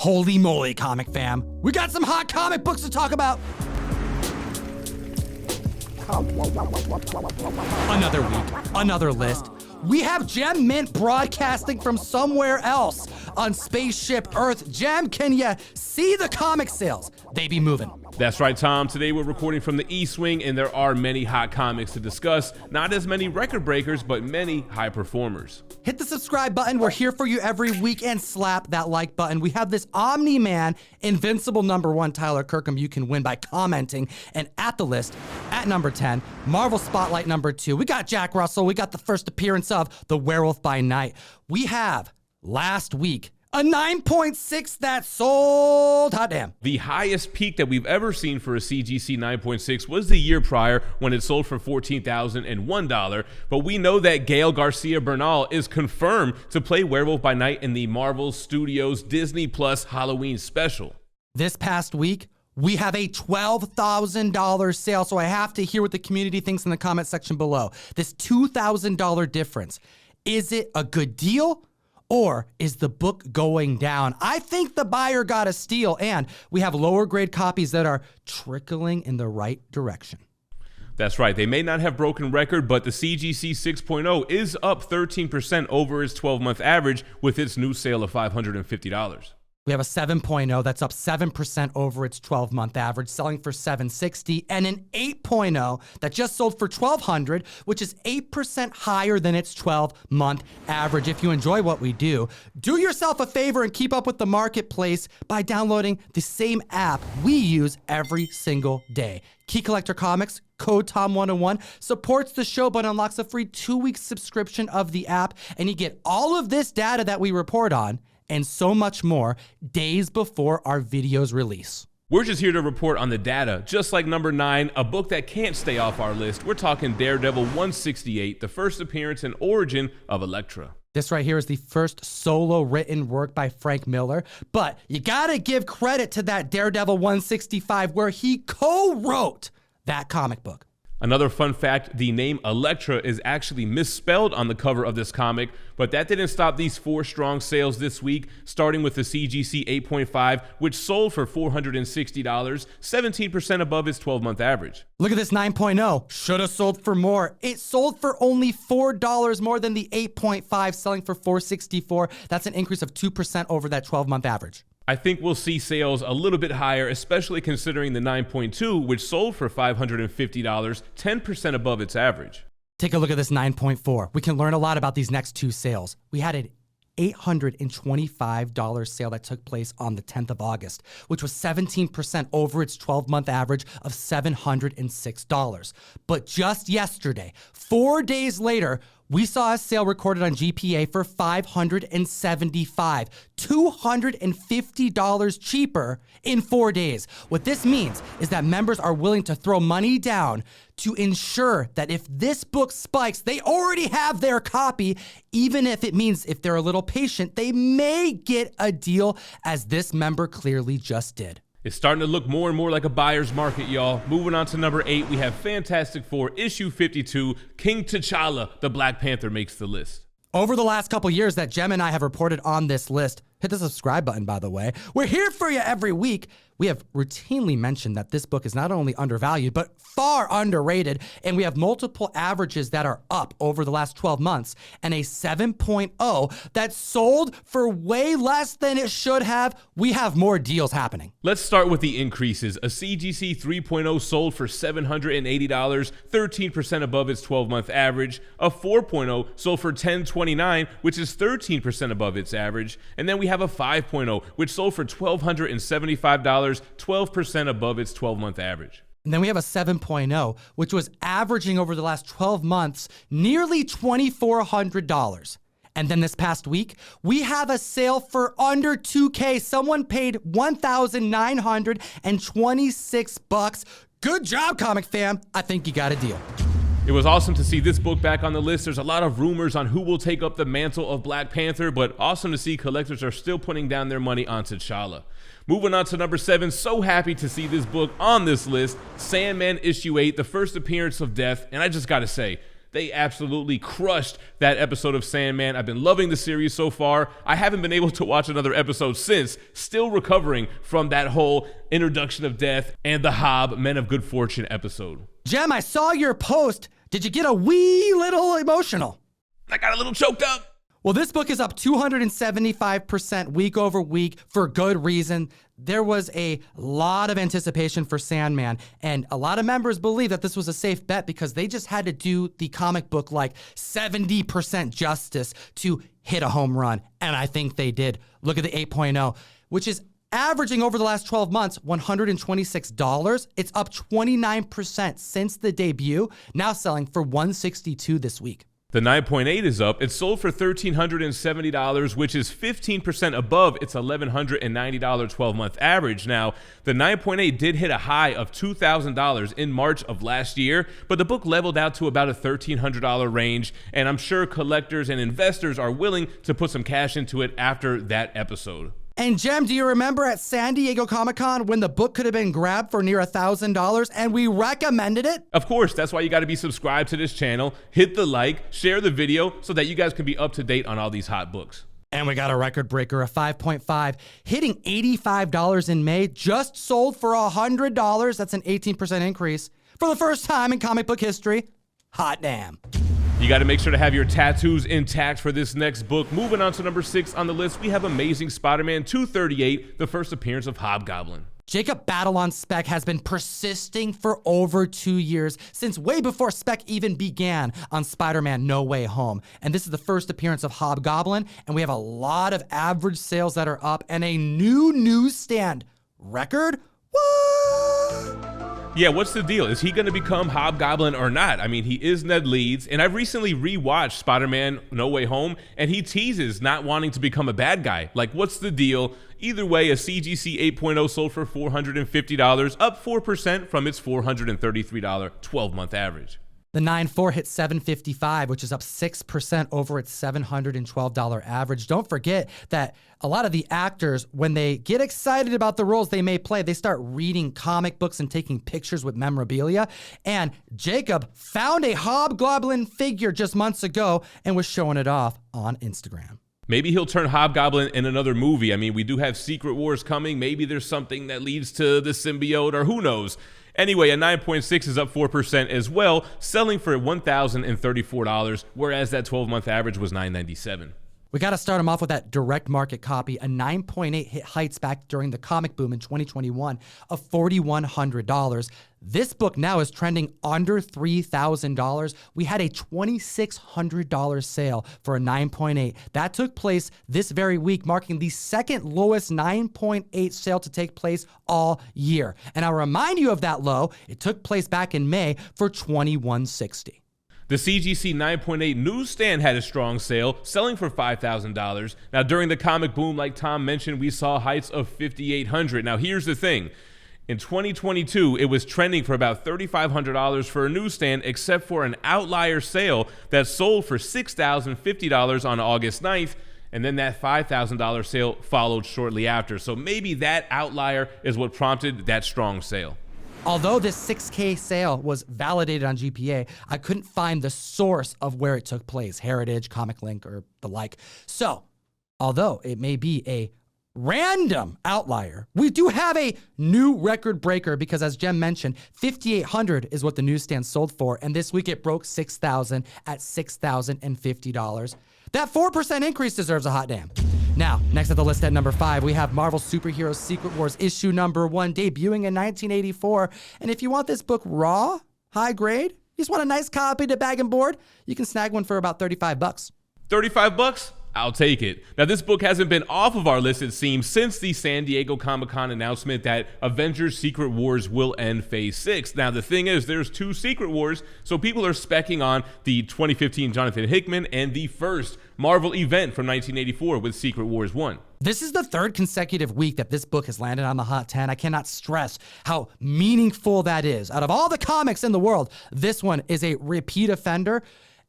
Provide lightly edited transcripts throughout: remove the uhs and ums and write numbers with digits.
Holy moly, comic fam. We got some hot comic books to talk about. Another week, another list. We have Gem Mint broadcasting from somewhere else on Spaceship Earth. Gem, can you see the comic sales? They be moving. That's right, Tom. Today we're recording from the East Wing, and there are many hot comics to discuss. Not as many record breakers, but many high performers. Hit the subscribe button. We're here for you every week, and slap that like button. We have this Omni-Man Invincible #1 Tyler Kirkham you can win by commenting and at the list at number 10. Marvel Spotlight #2. We got Jack Russell. We got the first appearance of the Werewolf by Night. We have last week a 9.6 that sold. Hot damn. The highest peak that we've ever seen for a CGC 9.6 was the year prior when it sold for $14,001. But we know that Gael Garcia Bernal is confirmed to play Werewolf by Night in the Marvel Studios Disney Plus Halloween special. This past week, we have a $12,000 sale, so I have to hear what the community thinks in the comment section below. This $2,000 difference, is it a good deal? Or is the book going down? I think the buyer got a steal, and we have lower grade copies that are trickling in the right direction. That's right. They may not have broken record, but the CGC 6.0 is up 13% over its 12-month average with its new sale of $550. We have a 7.0 that's up 7% over its 12-month average, selling for $760, and an 8.0 that just sold for $1,200, which is 8% higher than its 12-month average. If you enjoy what we do yourself a favor and keep up with the marketplace by downloading the same app we use every single day. Key Collector Comics, code TOM101, supports the show but unlocks a free 2-week subscription of the app, and you get all of this data that we report on and so much more days before our videos release. We're just here to report on the data, just like number 9, a book that can't stay off our list. We're talking Daredevil 168, the first appearance and origin of Elektra. This right here is the first solo written work by Frank Miller, but you gotta give credit to that Daredevil 165 where he co-wrote that comic book. Another fun fact, the name Elektra is actually misspelled on the cover of this comic, but that didn't stop these 4 strong sales this week, starting with the CGC 8.5, which sold for $460, 17% above its 12-month average. Look at this 9.0. Should have sold for more. It sold for only $4 more than the 8.5, selling for $464. That's an increase of 2% over that 12-month average. I think we'll see sales a little bit higher, especially considering the 9.2, which sold for $550, 10% above its average. Take a look at this 9.4. We can learn a lot about these next 2 sales. We had an $825 sale that took place on the 10th of August, which was 17% over its 12-month average of $706. But just yesterday, 4 days later, we saw a sale recorded on GPA for $575, $250 cheaper in 4 days. What this means is that members are willing to throw money down to ensure that if this book spikes, they already have their copy, even if it means if they're a little patient, they may get a deal, as this member clearly just did. It's starting to look more and more like a buyer's market, y'all. Moving on to number 8, we have Fantastic Four, issue 52, King T'Challa, the Black Panther makes the list. Over the last couple years that Gem and I have reported on this list, hit the subscribe button, by the way. We're here for you every week. We have routinely mentioned that this book is not only undervalued, but far underrated, and we have multiple averages that are up over the last 12 months, and a 7.0 that sold for way less than it should have. We have more deals happening. Let's start with the increases. A CGC 3.0 sold for $780, 13% above its 12-month average. A 4.0 sold for $1029, which is 13% above its average. And then we have a 5.0, which sold for $1,275, 12% above its 12-month average. And then we have a 7.0, which was averaging over the last 12 months nearly $2,400. And then this past week, we have a sale for under $2K. Someone paid $1,926. Good job, comic fam. I think you got a deal. It was awesome to see this book back on the list. There's a lot of rumors on who will take up the mantle of Black Panther, but awesome to see collectors are still putting down their money on T'Challa. Moving on to number 7, so happy to see this book on this list, Sandman issue 8, the first appearance of Death, and I just gotta say, They absolutely crushed that episode of Sandman. I've been loving the series so far. I haven't been able to watch another episode since, still recovering from that whole introduction of death and the Hob Men of Good Fortune episode. Jem, I saw your post. Did you get a wee little emotional? I got a little choked up. Well, this book is up 275% week over week for good reason. There was a lot of anticipation for Sandman, and a lot of members believe that this was a safe bet because they just had to do the comic book like 70% justice to hit a home run, and I think they did. Look at the 8.0, which is averaging over the last 12 months, $126. It's up 29% since the debut, now selling for $162 this week. The 9.8 is up. It's sold for $1,370, which is 15% above its $1,190 12-month average. Now, the 9.8 did hit a high of $2,000 in March of last year, but the book leveled out to about a $1,300 range, and I'm sure collectors and investors are willing to put some cash into it after that episode. And Jem, do you remember at San Diego Comic-Con when the book could have been grabbed for near $1,000 and we recommended it? Of course, that's why you got to be subscribed to this channel, hit the like, share the video so that you guys can be up to date on all these hot books. And we got a record breaker, a 5.5, hitting $85 in May, just sold for $100. That's an 18% increase for the first time in comic book history. Hot damn. You got to make sure to have your tattoos intact for this next book. Moving on to number 6 on the list, we have Amazing Spider-Man 238, the first appearance of Hobgoblin. Jacob Batalon-Spec has been persisting for over 2 years, since way before Spec even began on Spider-Man No Way Home. And this is the first appearance of Hobgoblin, and we have a lot of average sales that are up and a new newsstand record. What? Yeah, what's the deal? Is he going to become Hobgoblin or not? I mean, he is Ned Leeds, and I've recently rewatched Spider-Man No Way Home, and he teases not wanting to become a bad guy. Like, what's the deal? Either way, a CGC 8.0 sold for $450, up 4% from its $433 12-month average. The 9.4 hit $755, which is up 6% over its $712 average. Don't forget that a lot of the actors, when they get excited about the roles they may play, they start reading comic books and taking pictures with memorabilia. And Jacob found a Hobgoblin figure just months ago and was showing it off on Instagram. Maybe he'll turn Hobgoblin in another movie. I mean, we do have Secret Wars coming. Maybe there's something that leads to the symbiote, or who knows. Anyway, a 9.6 is up 4% as well, selling for $1,034, whereas that 12-month average was $997. We got to start him off with that direct market copy. A 9.8 hit heights back during the comic boom in 2021 of $4,100. This book now is trending under $3,000. We had a $2,600 sale for a 9.8. That took place this very week, marking the second lowest 9.8 sale to take place all year. And I'll remind you of that low. It took place back in May for $2,160. The CGC 9.8 newsstand had a strong sale, selling for $5,000. Now, during the comic boom, like Tom mentioned, we saw heights of $5,800. Now, here's the thing. In 2022, it was trending for about $3,500 for a newsstand, except for an outlier sale that sold for $6,050 on August 9th, and then that $5,000 sale followed shortly after. So maybe that outlier is what prompted that strong sale. Although this 6K sale was validated on GPA, I couldn't find the source of where it took place, Heritage, Comic Link, or the like. So, although it may be a random outlier, we do have a new record breaker because, as Jem mentioned, $5,800 is what the newsstand sold for, and this week it broke $6,000 at $6,050. That 4% increase deserves a hot damn. Now, next at the list at number 5, we have Marvel Superheroes Secret Wars issue number 1, debuting in 1984. And if you want this book raw, high grade, you just want a nice copy to bag and board, you can snag one for about $35. 35 bucks? I'll take it. Now, this book hasn't been off of our list, it seems, since the San Diego Comic-Con announcement that Avengers Secret Wars will end Phase 6. Now, the thing is, there's 2 Secret Wars, so people are specking on the 2015 Jonathan Hickman and the first Marvel event from 1984 with Secret Wars 1. This is the 3rd consecutive week that this book has landed on the Hot 10. I cannot stress how meaningful that is. Out of all the comics in the world, this one is a repeat offender.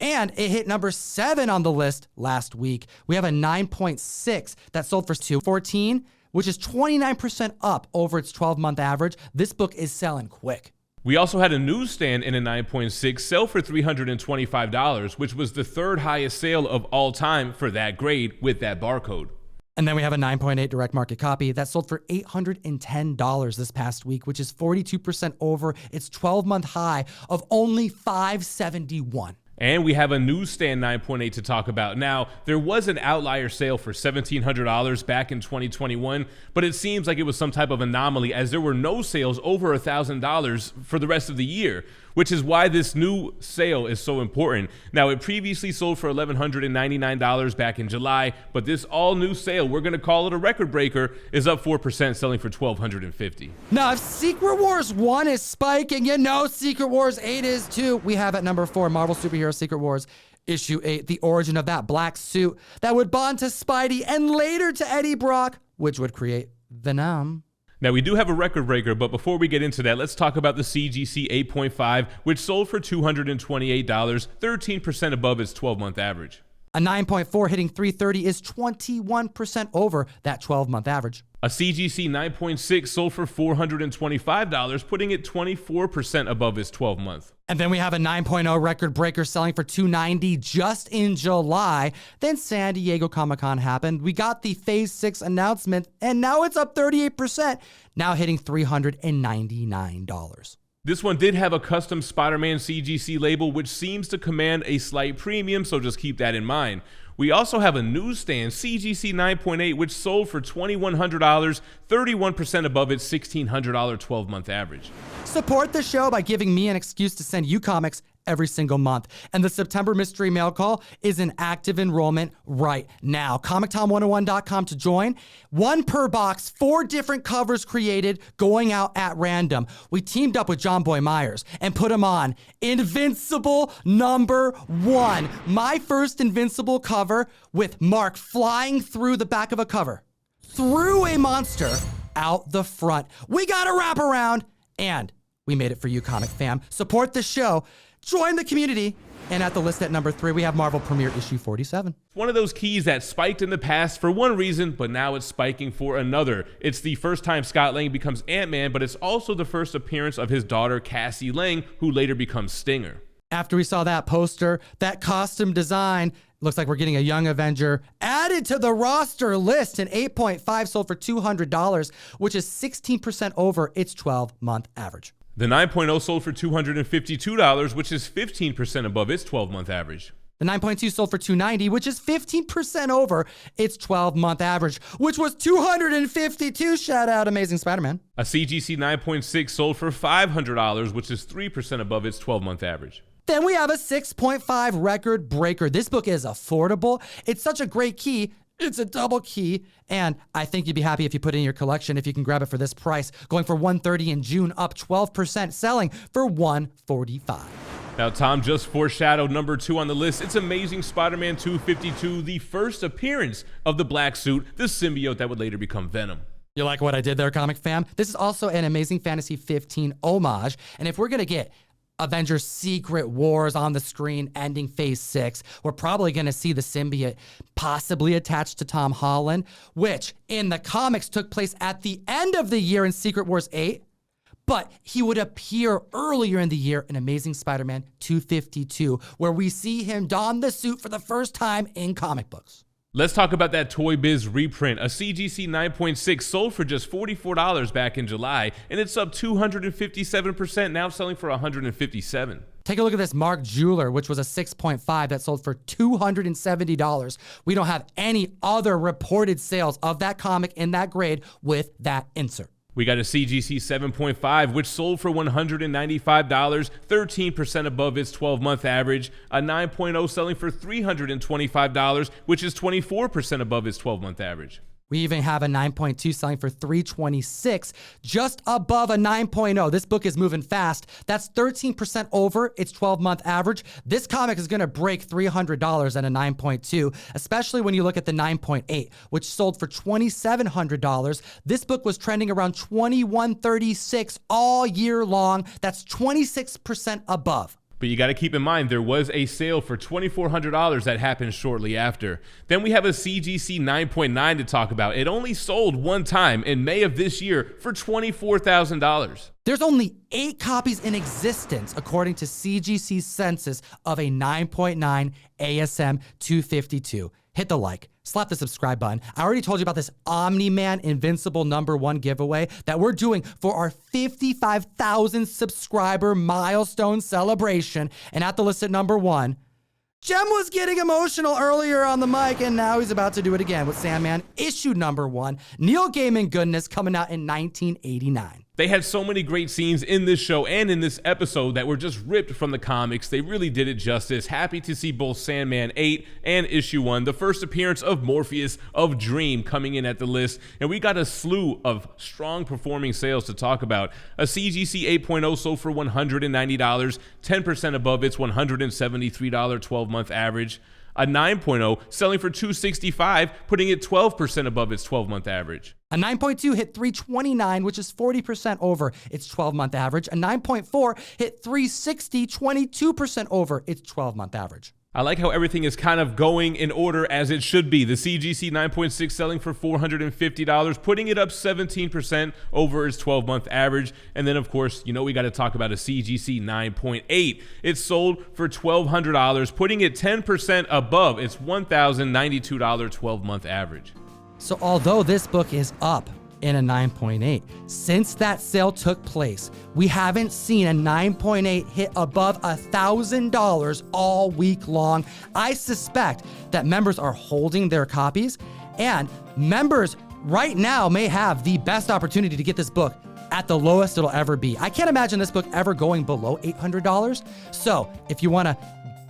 And it hit number 7 on the list last week. We have a 9.6 that sold for $214, which is 29% up over its 12-month average. This book is selling quick. We also had a newsstand in a 9.6 sell for $325, which was the third highest sale of all time for that grade with that barcode. And then we have a 9.8 direct market copy that sold for $810 this past week, which is 42% over its 12-month high of only $571. And we have a newsstand 9.8 to talk about. Now, there was an outlier sale for $1,700 back in 2021, but it seems like it was some type of anomaly as there were no sales over $1,000 for the rest of the year, which is why this new sale is so important. Now, it previously sold for $1,199 back in July, but this all new sale, we're going to call it a record breaker, is up 4%, selling for $1,250. Now, if Secret Wars 1 is spiking, you know Secret Wars 8 is too. We have at number 4, Marvel Superhero Secret Wars Issue 8, the origin of that black suit that would bond to Spidey and later to Eddie Brock, which would create Venom. Now, we do have a record breaker, but before we get into that, let's talk about the CGC 8.5, which sold for $228, 13% above its 12-month average. A 9.4 hitting 330 is 21% over that 12-month average. A CGC 9.6 sold for $425, putting it 24% above its 12-month. And then we have a 9.0 record breaker selling for $290 just in July. Then San Diego Comic-Con happened. We got the Phase 6 announcement, and now it's up 38%, now hitting $399. This one did have a custom Spider-Man CGC label, which seems to command a slight premium, so just keep that in mind. We also have a newsstand CGC 9.8, which sold for $2,100, 31% above its $1,600 12-month average. Support the show by giving me an excuse to send you comics every single month. And the September Mystery Mail Call is in active enrollment right now. ComicTom101.com to join. 1 per box, 4 different covers created, going out at random. We teamed up with John Boy Myers and put him on Invincible #1. My first Invincible cover with Mark flying through the back of a cover, through a monster out the front. We got a wraparound, and we made it for you, comic fam. Support the show. Join the community. And at the list at number 3, we have Marvel Premiere Issue 47. One of those keys that spiked in the past for one reason, but now it's spiking for another. It's the first time Scott Lang becomes Ant-Man, but it's also the first appearance of his daughter, Cassie Lang, who later becomes Stinger. After we saw that poster, that costume design, looks like we're getting a Young Avenger added to the roster list. An 8.5 sold for $200, which is 16% over its 12-month average. The 9.0 sold for $252, which is 15% above its 12-month average. The 9.2 sold for $290, which is 15% over its 12-month average, which was $252. Shout out Amazing Spider-Man. A CGC 9.6 sold for $500, which is 3% above its 12-month average. Then we have a 6.5 record breaker. This book is affordable. It's such a great key. It's a double key, and I think you'd be happy if you put it in your collection if you can grab it for this price. Going for $130 in June, up 12%, selling for $145. Now, Tom just foreshadowed number 2 on the list. It's Amazing Spider-Man 252, the first appearance of the black suit, the symbiote that would later become Venom. You like what I did there, comic fam? This is also an Amazing Fantasy 15 homage, and if we're going to get Avengers Secret Wars on the screen ending Phase 6. We're probably going to see the symbiote possibly attached to Tom Holland, which in the comics took place at the end of the year in Secret Wars 8, but he would appear earlier in the year in Amazing Spider-Man 252, where we see him don the suit for the first time in comic books. Let's talk about that Toy Biz reprint. A CGC 9.6 sold for just $44 back in July, and it's up 257%, now selling for $157. Take a look at this Mark Jeweler, which was a 6.5 that sold for $270. We don't have any other reported sales of that comic in that grade with that insert. We got a CGC 7.5, which sold for $195, 13% above its 12-month average. A 9.0 selling for $325, which is 24% above its 12-month average. We even have a 9.2 selling for $326, just above a 9.0. This book is moving fast. That's 13% over its 12-month average. This comic is going to break $300 at a 9.2, especially when you look at the 9.8, which sold for $2,700. This book was trending around $2,136 all year long. That's 26% above. But you got to keep in mind, there was a sale for $2,400 that happened shortly after. Then we have a CGC 9.9 to talk about. It only sold one time in May of this year for $24,000. There's only 8 copies in existence, according to CGC's census of a 9.9 ASM 252. Hit the like, slap the subscribe button. I already told you about this Omni-Man Invincible #1 giveaway that we're doing for our 55,000 subscriber milestone celebration. And at the list at #1, Jem was getting emotional earlier on the mic, and now he's about to do it again with Sandman issue #1, Neil Gaiman goodness, coming out in 1989. They had so many great scenes in this show and in this episode that were just ripped from the comics. They really did it justice. Happy to see both Sandman 8 and issue 1, the first appearance of Morpheus of Dream, coming in at the list. And we got a slew of strong performing sales to talk about. A CGC 8.0 sold for $190, 10% above its $173 12-month average. A 9.0 selling for $265, putting it 12% above its 12-month average. A 9.2 hit $329, which is 40% over its 12-month average. A 9.4 hit $360, 22% over its 12-month average. I like how everything is kind of going in order as it should be. The CGC 9.6 selling for $450, putting it up 17% over its 12-month average. And then, of course, you know we got to talk about a CGC 9.8. It sold for $1,200, putting it 10% above its $1,092 12-month average. So although this book is up in a 9.8, since that sale took place, we haven't seen a 9.8 hit above $1,000 all week long. I suspect that members are holding their copies, and members right now may have the best opportunity to get this book at the lowest it'll ever be. I can't imagine this book ever going below $800. So if you want to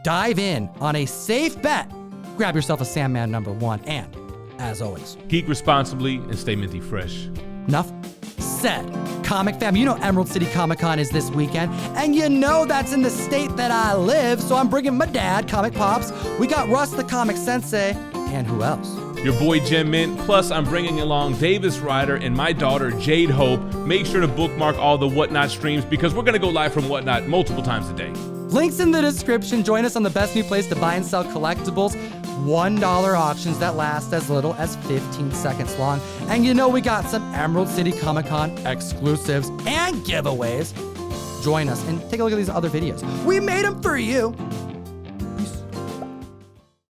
dive in on a safe bet, grab yourself a Sandman #1, and as always, geek responsibly and stay minty fresh. Enough said. Comic fam, you know Emerald City Comic Con is this weekend, and you know that's in the state that I live, so I'm bringing my dad, Comic Pops. We got Russ the Comic Sensei, and who else? Your boy Jem Mint, plus I'm bringing along Davis Ryder and my daughter Jade Hope. Make sure to bookmark all the Whatnot streams because we're going to go live from Whatnot multiple times a day. Links in the description. Join us on the best new place to buy and sell collectibles. $1 auctions that last as little as 15 seconds long. And you know we got some Emerald City Comic Con exclusives and giveaways. Join us and take a look at these other videos. We made them for you.